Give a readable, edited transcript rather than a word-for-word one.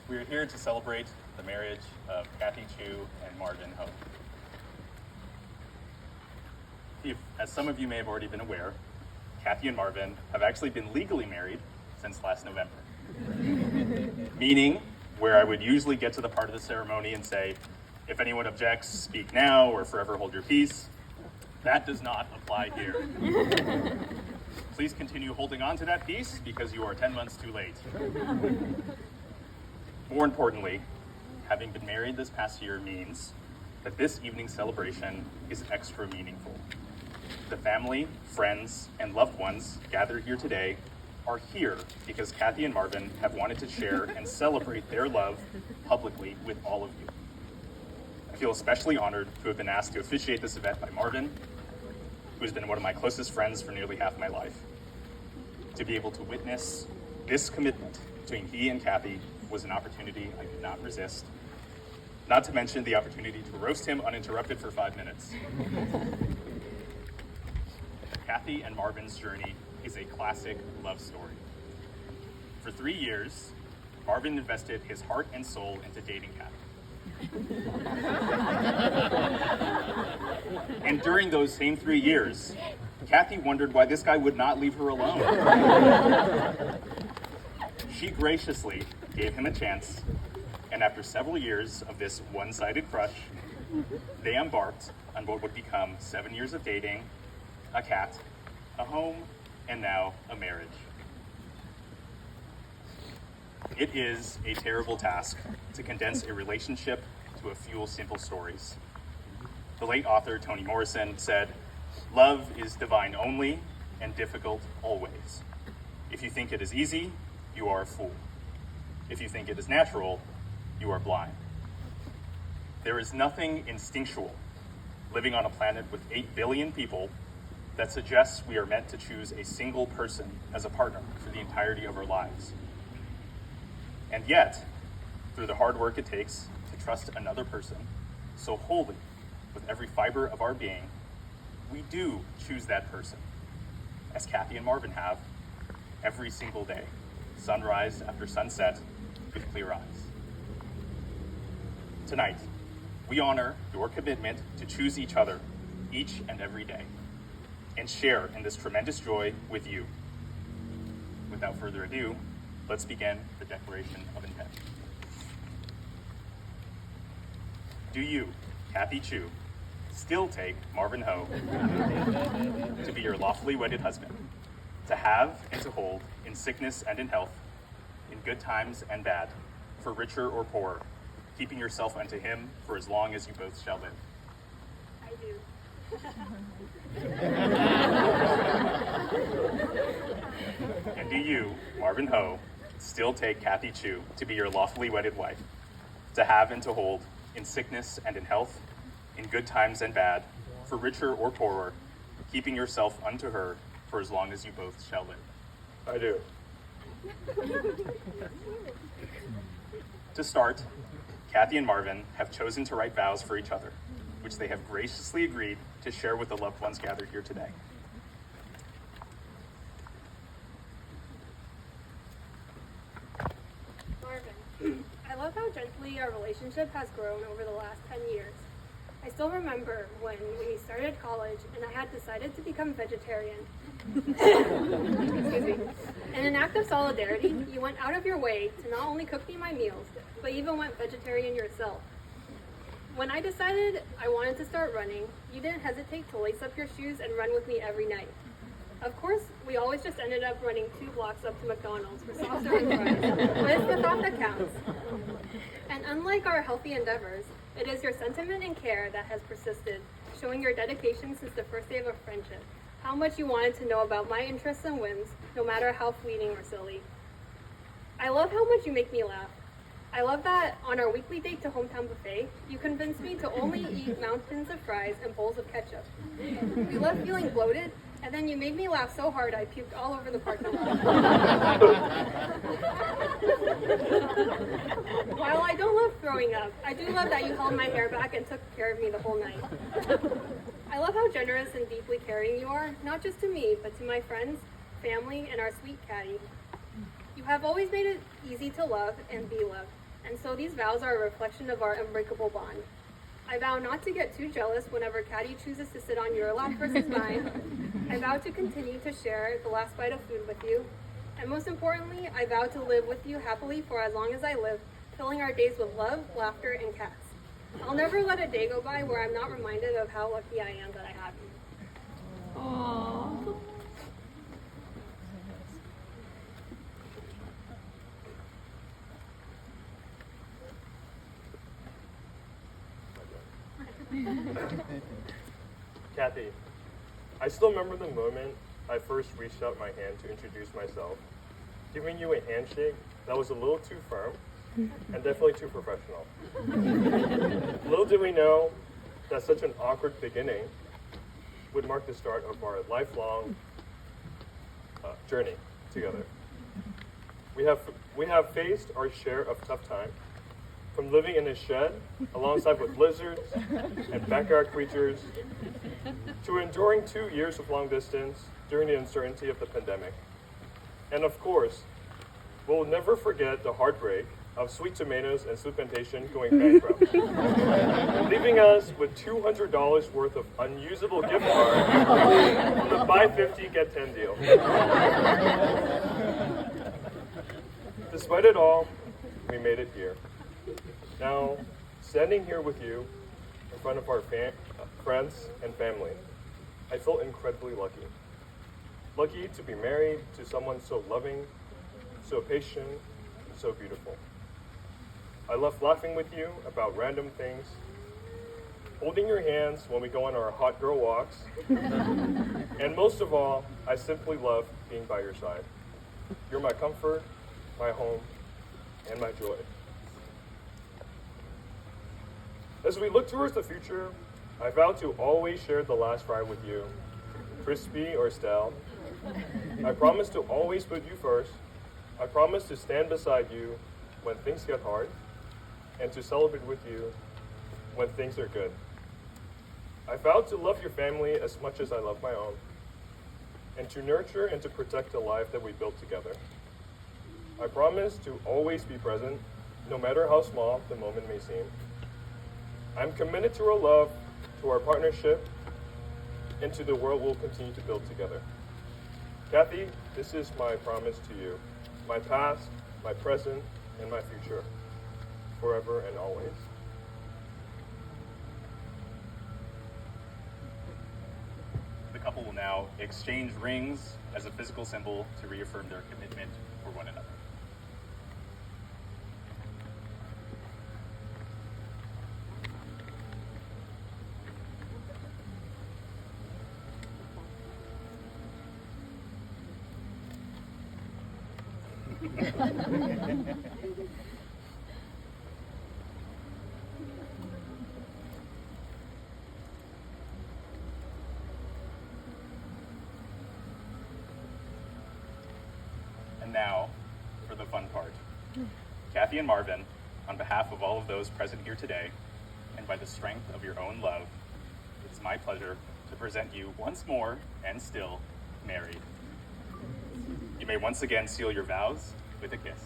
We are here to celebrate the marriage of Kathy Chu and Marvin Ho. As some of you may have already been aware, Kathy and Marvin have actually been legally married since last November. Meaning, where I would usually get to the part of the ceremony and say, if anyone objects, speak now or forever hold your peace, that does not apply here. Please continue holding on to that peace because you are 10 months too late. More importantly, having been married this past year means that this evening's celebration is extra meaningful. The family, friends, and loved ones gathered here today are here because Kathy and Marvin have wanted to share and celebrate their love publicly with all of you. I feel especially honored to have been asked to officiate this event by Marvin, who has been one of my closest friends for nearly half my life. To be able to witness this commitment between he and Kathy was an opportunity I could not resist, not to mention the opportunity to roast him uninterrupted for 5 minutes. Kathy and Marvin's journey is a classic love story. For 3 years, Marvin invested his heart and soul into dating Kathy. And during those same 3 years, Kathy wondered why this guy would not leave her alone. She graciously gave him a chance, and after several years of this one-sided crush, they embarked on what would become 7 years of dating, a cat, a home, and now a marriage. It is a terrible task to condense a relationship to a few simple stories. The late author Toni Morrison said, "Love is divine only and difficult always. If you think it is easy, you are a fool. If you think it is natural, you are blind." There is nothing instinctual living on a planet with 8 billion people that suggests we are meant to choose a single person as a partner for the entirety of our lives. And yet, through the hard work it takes to trust another person so wholly with every fiber of our being, we do choose that person, as Kathy and Marvin have, every single day, sunrise after sunset, with clear eyes. Tonight, we honor your commitment to choose each other each and every day, and share in this tremendous joy with you. Without further ado, let's begin the Declaration of Intent. Do you, Kathy Chu, still take Marvin Ho to be your lawfully wedded husband, to have and to hold in sickness and in health, in good times and bad, for richer or poorer, keeping yourself unto him for as long as you both shall live? I do. And do you, Marvin Ho, still take Kathy Chu to be your lawfully wedded wife, to have and to hold in sickness and in health, in good times and bad, for richer or poorer, keeping yourself unto her for as long as you both shall live? I do. To start, Kathy and Marvin have chosen to write vows for each other, which they have graciously agreed to share with the loved ones gathered here today. Marvin, I love how gently our relationship has grown over the last 10 years. I still remember when we started college and I had decided to become vegetarian. Excuse me. In an act of solidarity, you went out of your way to not only cook me my meals, but even went vegetarian yourself. When I decided I wanted to start running, you didn't hesitate to lace up your shoes and run with me every night. Of course, we always just ended up running 2 blocks up to McDonald's for soft serve fries, but it's the thought that counts. And unlike our healthy endeavors, it is your sentiment and care that has persisted, showing your dedication since the first day of our friendship, how much you wanted to know about my interests and whims, no matter how fleeting or silly. I love how much you make me laugh. I love that on our weekly date to Hometown Buffet, you convinced me to only eat mountains of fries and bowls of ketchup. We left feeling bloated, and then you made me laugh so hard I puked all over the parking lot. While I don't love throwing up, I do love that you held my hair back and took care of me the whole night. I love how generous and deeply caring you are, not just to me, but to my friends, family, and our sweet Caddy. You have always made it easy to love and be loved, and so these vows are a reflection of our unbreakable bond. I vow not to get too jealous whenever Caddy chooses to sit on your lap versus mine. I vow to continue to share the last bite of food with you. And most importantly, I vow to live with you happily for as long as I live, filling our days with love, laughter, and cats. I'll never let a day go by where I'm not reminded of how lucky I am that I have you. Aww. Kathy, I still remember the moment I first reached out my hand to introduce myself, giving you a handshake that was a little too firm and definitely too professional. Little did we know that such an awkward beginning would mark the start of our lifelong journey together. We have faced our share of tough times, from living in a shed alongside with lizards and backyard creatures, to enduring 2 years of long distance during the uncertainty of the pandemic. And of course, we'll never forget the heartbreak of Sweet Tomatoes and Sweet Plantation going bankrupt, leaving us with $200 worth of unusable gift cards from the buy 50, get 10 deal. Despite it all, we made it here. Now, standing here with you in front of our friends and family, I feel incredibly lucky. Lucky to be married to someone so loving, so patient, so beautiful. I love laughing with you about random things, holding your hands when we go on our hot girl walks, and most of all, I simply love being by your side. You're my comfort, my home, and my joy. As we look towards the future, I vow to always share the last fry with you, crispy or stale. I promise to always put you first. I promise to stand beside you when things get hard, and to celebrate with you when things are good. I vow to love your family as much as I love my own, and to nurture and to protect the life that we built together. I promise to always be present, no matter how small the moment may seem. I'm committed to our love, to our partnership, and to the world we'll continue to build together. Kathy, this is my promise to you, my past, my present, and my future, forever and always. The couple will now exchange rings as a physical symbol to reaffirm their commitment for one another. And now, for the fun part. Kathy and Marvin, on behalf of all of those present here today, and by the strength of your own love, it's my pleasure to present you once more, and still, married. You may once again seal your vows with a kiss.